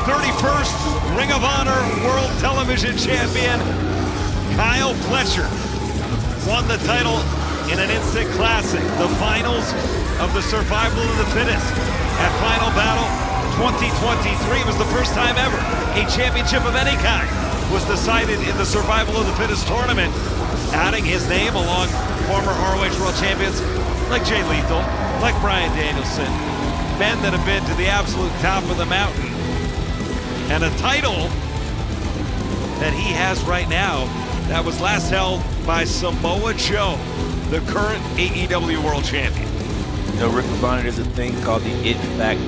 31st Ring of Honor World Television Champion, Kyle Fletcher, won the title in an instant classic, the finals of the Survival of the Fittest. At Final Battle 2023, it was the first time ever a championship of any kind was decided in the Survival of the Fittest tournament, adding his name along former ROH World Champions like Jay Lethal, like Bryan Danielson, men that have been to the absolute top of the mountain. And a title that he has right now that was last held by Samoa Joe, the current AEW World Champion. You know, Rick of Honor, there's a thing called the it factor.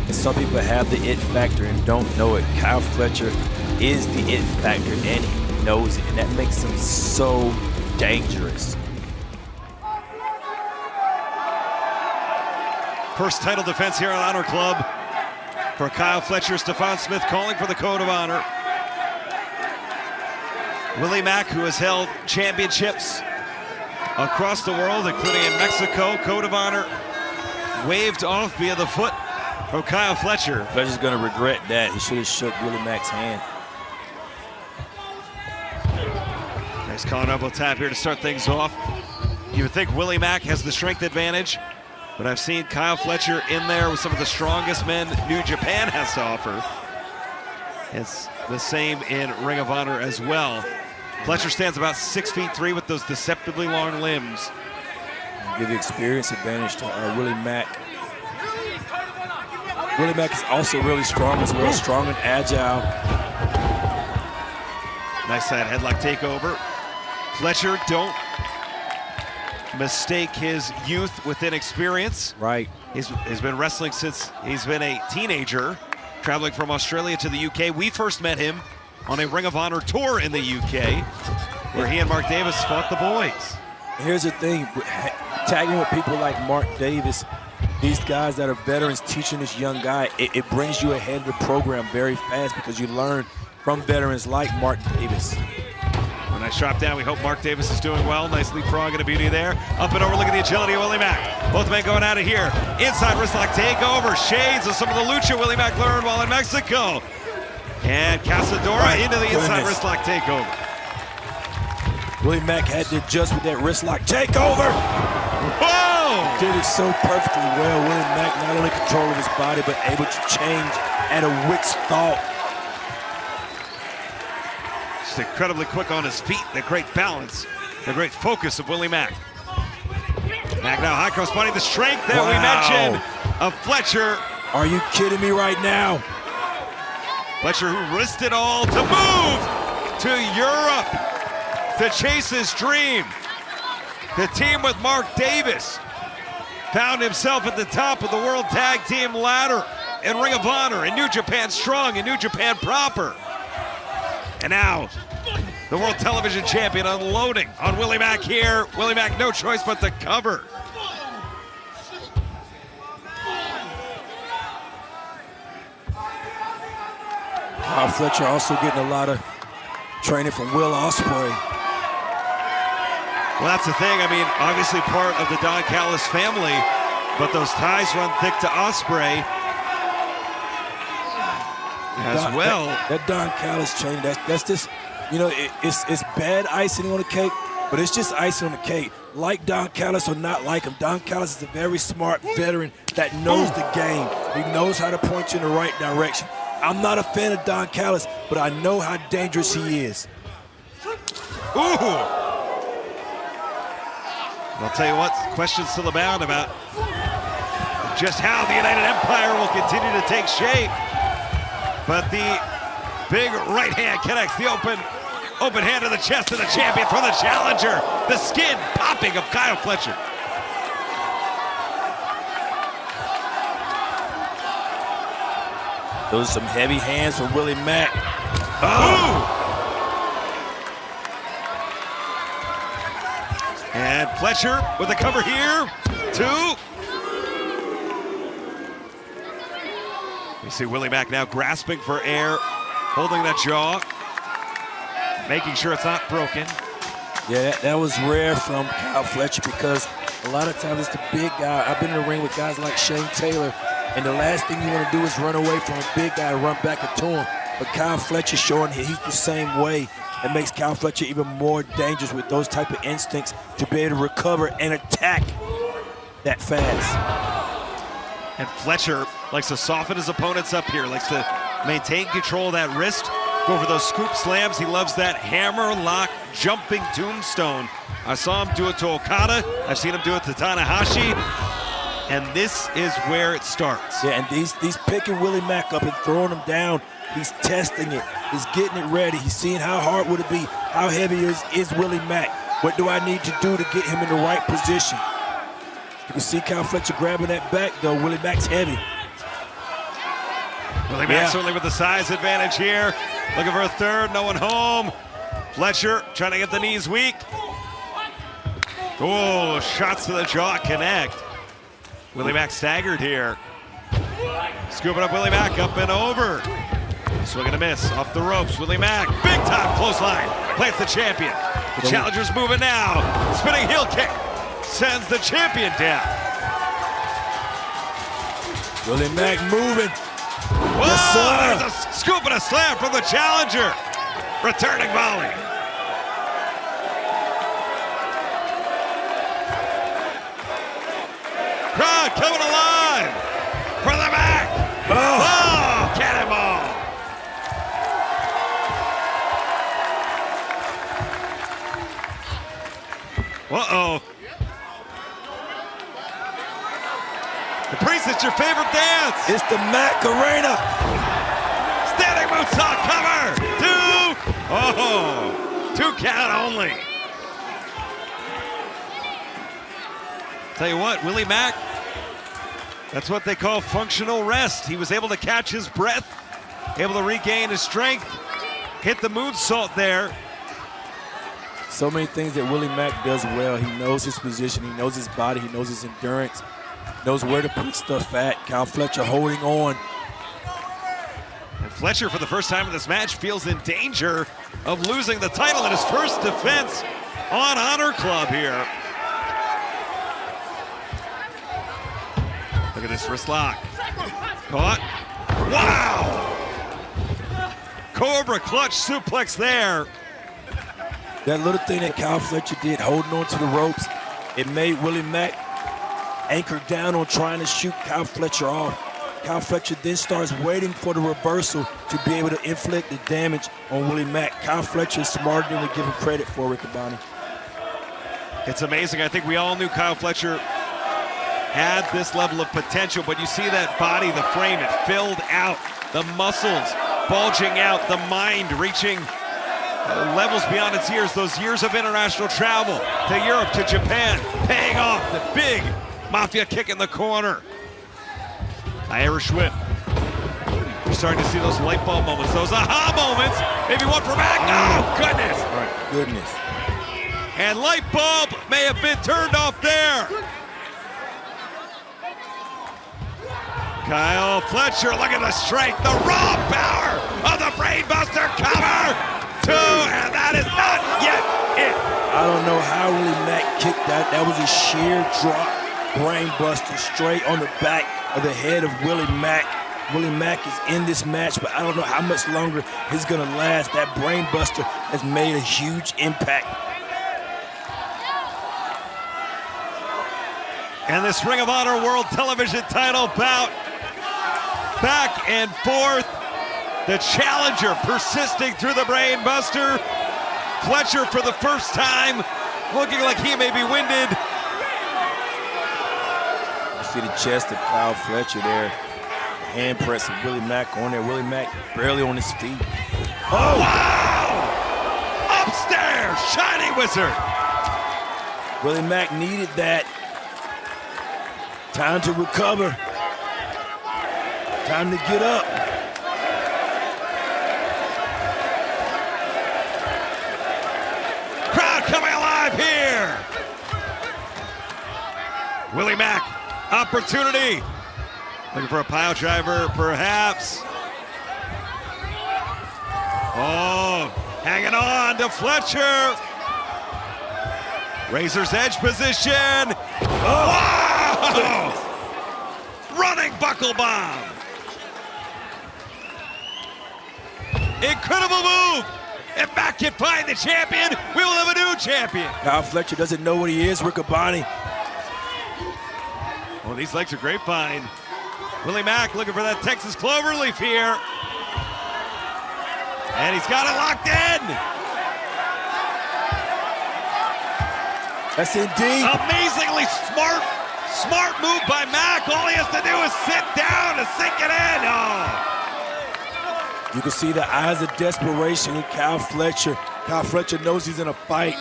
And some people have the it factor and don't know it. Kyle Fletcher is the it factor and he knows it. And that makes him so dangerous. First title defense here at Honor Club for Kyle Fletcher. Stephon Smith calling for the Code of Honor. Willie Mack, who has held championships across the world, including in Mexico. Code of Honor waved off via the foot from Kyle Fletcher. Fletcher's going to regret that. He should have shook Willie Mack's hand. Nice collar elbow tap here to start things off. You would think Willie Mack has the strength advantage, but I've seen Kyle Fletcher in there with some of the strongest men New Japan has to offer. It's the same in Ring of Honor as well. Fletcher stands about 6'3" with those deceptively long limbs. Give the experience advantage to Willie Mack. Willie Mack is also really strong as well, strong and agile. Nice side headlock takeover. Fletcher, don't mistake his youth with inexperience. Right. He's been wrestling since he's been a teenager, traveling from Australia to the UK. We first met him on a Ring of Honor tour in the UK, where he and Mark Davis fought the boys. Here's the thing, tagging with people like Mark Davis, these guys that are veterans teaching this young guy, it brings you ahead of the program very fast because you learn from veterans like Mark Davis. A nice drop down. We hope Mark Davis is doing well. Nice leapfrog and a beauty there. Up and over, look at the agility of Willie Mack. Both men going out of here. Inside wristlock takeover. Shades of some of the lucha Willie Mack learned while in Mexico. And Casadora into the inside wristlock takeover. Willie Mack had to adjust with that wristlock takeover. Whoa! Did it so perfectly well. Willie Mack not only controlling his body, but able to change at a wit's thought. Just incredibly quick on his feet. The great balance, the great focus of Willie Mack. Mack now high cross body, the strength that we mentioned of Fletcher. Are you kidding me right now? Fletcher, who risked it all to move to Europe to chase his dream. The team with Mark Davis found himself at the top of the World Tag Team ladder in Ring of Honor, in New Japan Strong, in New Japan Proper. And now, the World Television Champion unloading on Willie Mack here. Willie Mack, no choice but to cover. Fletcher also getting a lot of training from Will Ospreay. Well, that's the thing. I mean, obviously part of the Don Callis family, but those ties run thick to Ospreay as well. That Don Callis training, that's just, you know, it's bad icing on the cake, but it's just icing on the cake. Like Don Callis or not like him, Don Callis is a very smart veteran that knows the game. He knows how to point you in the right direction. I'm not a fan of Don Callis, but I know how dangerous he is. Ooh! I'll tell you what, questions still abound about just how the United Empire will continue to take shape. But the big right hand connects the open hand to the chest of the champion for the challenger. The skin popping of Kyle Fletcher. Those are some heavy hands from Willie Mack. Oh! And Fletcher with the cover here. 2. We see Willie Mack now grasping for air, holding that jaw, making sure it's not broken. Yeah, that was rare from Kyle Fletcher because a lot of times it's the big guy. I've been in the ring with guys like Shane Taylor And the last thing you want to do is run away from a big guy and run back into him. But Kyle Fletcher showing he's the same way. It makes Kyle Fletcher even more dangerous with those type of instincts to be able to recover and attack that fast. And Fletcher likes to soften his opponents up here, likes to maintain control of that wrist, go for those scoop slams. He loves that hammer lock jumping tombstone. I saw him do it to Okada. I've seen him do it to Tanahashi. And this is where it starts. Yeah, and these picking Willie Mack up and throwing him down. He's testing it. He's getting it ready. He's seeing how hard would it be. How heavy is Willie Mack? What do I need to do to get him in the right position? You can see Kyle Fletcher grabbing that back, though. Willie Mack's heavy. Willie Mack certainly with the size advantage here. Looking for a third, no one home. Fletcher trying to get the knees weak. Oh, shots to the jaw connect. Willie Mack staggered here. Scooping up Willie Mack, up and over. Swing and a miss, off the ropes. Willie Mack, big time clothesline. Plants the champion. The challenger's moving now. Spinning heel kick. Sends the champion down. Willie Mack moving. Whoa, yes, sir. There's a scoop and a slam from the challenger. Returning volley. Crowd coming alive for the Mack. Oh, cannonball. Uh-oh. The Priest, it's your favorite dance. It's the Mack Arena. Standing moonsault cover. Two. Oh, 2 count only. Tell you what, Willie Mack, that's what they call functional rest. He was able to catch his breath, able to regain his strength, hit the moonsault there. So many things that Willie Mack does well. He knows his position, he knows his body, he knows his endurance, knows where to put stuff at. Kyle Fletcher holding on. And Fletcher, for the first time in this match, feels in danger of losing the title in his first defense on Honor Club here. Look at this wrist lock. Caught. Wow! Cobra clutch suplex there. That little thing that Kyle Fletcher did, holding on to the ropes, it made Willie Mack anchor down on trying to shoot Kyle Fletcher off. Kyle Fletcher then starts waiting for the reversal to be able to inflict the damage on Willie Mack. Kyle Fletcher is smarter than we give him credit for, Riccaboni. It's amazing. I think we all knew Kyle Fletcher had this level of potential, but you see that body, the frame, it filled out, the muscles bulging out, the mind reaching levels beyond its years, those years of international travel to Europe, to Japan, paying off. The big Mafia kick in the corner. Irish whip. You're starting to see those light bulb moments, those aha moments. Maybe one for Mack. Oh, goodness. All right, goodness. And light bulb may have been turned off there. Kyle Fletcher, look at the strength, the raw power of the brainbuster cover. 2, and that is not yet it. I don't know how Willie Mack kicked that. That was a sheer drop brainbuster straight on the back of the head of Willie Mack. Willie Mack is in this match, but I don't know how much longer he's gonna last. That brainbuster has made a huge impact. And this Ring of Honor World Television title bout, back and forth. The challenger persisting through the brainbuster. Fletcher for the first time looking like he may be winded. You see the chest of Kyle Fletcher there. The hand press of Willie Mack on there. Willie Mack barely on his feet. Oh, wow! Upstairs, Shining Wizard. Willie Mack needed that. Time to recover. Time to get up. Crowd coming alive here. Willie Mack, opportunity. Looking for a pile driver, perhaps. Oh, hanging on to Fletcher. Razor's edge position. Oh, wow! Running turnbuckle bomb. Incredible move. If Mack can find the champion, we will have a new champion. Kyle Fletcher doesn't know what he is, Riccaboni. Oh, these legs are grapevine. Willie Mack looking for that Texas cloverleaf here. And he's got it locked in. That's indeed. Amazingly smart move by Mack. All he has to do is sit down to sink it in. Oh. You can see the eyes of desperation in Kyle Fletcher. Kyle Fletcher knows he's in a fight,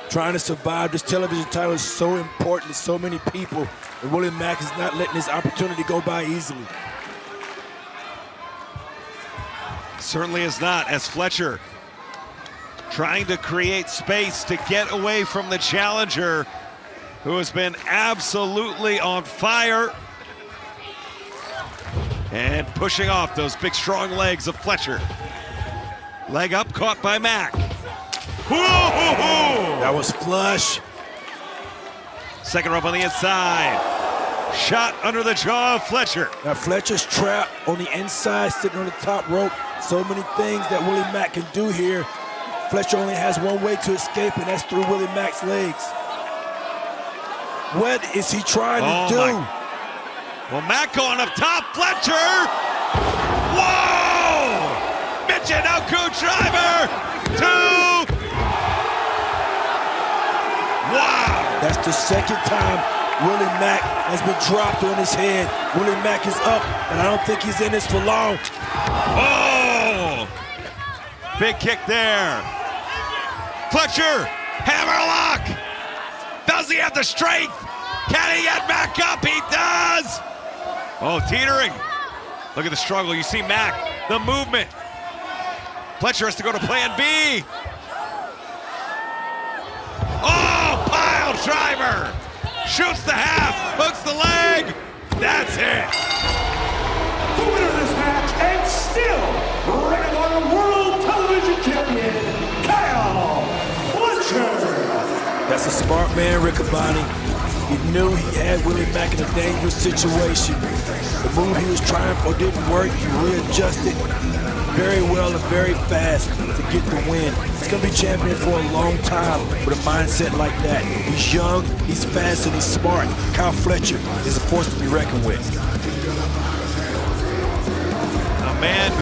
trying to survive. This television title is so important to so many people, and Willie Mack is not letting this opportunity go by easily. Certainly is not, as Fletcher trying to create space to get away from the challenger, who has been absolutely on fire. And pushing off those big, strong legs of Fletcher. Leg up, caught by Mack. That was flush. Second rope on the inside. Shot under the jaw of Fletcher. Now Fletcher's trapped on the inside, sitting on the top rope. So many things that Willie Mack can do here. Fletcher only has one way to escape, and that's through Willie Mack's legs. What is he trying to do? Well, Mack going up top, Fletcher! Whoa! Michinoku driver! 2! Wow! That's the second time Willie Mack has been dropped on his head. Willie Mack is up, and I don't think he's in this for long. Oh! Big kick there. Fletcher, hammerlock! Does he have the strength? Can he get Mack up? He does! Oh, teetering. Look at the struggle. You see Mack, the movement. Fletcher has to go to plan B. Oh, pile driver. Shoots the half, hooks the leg. That's it. The winner of this match, and still Ring of Honor World Television Champion, Kyle Fletcher. That's a smart man, Riccaboni. He knew he had Willie Mack in a dangerous situation. The move he was trying for didn't work. He readjusted very well and very fast to get the win. He's going to be champion for a long time with a mindset like that. He's young, he's fast, and he's smart. Kyle Fletcher is a force to be reckoned with. A man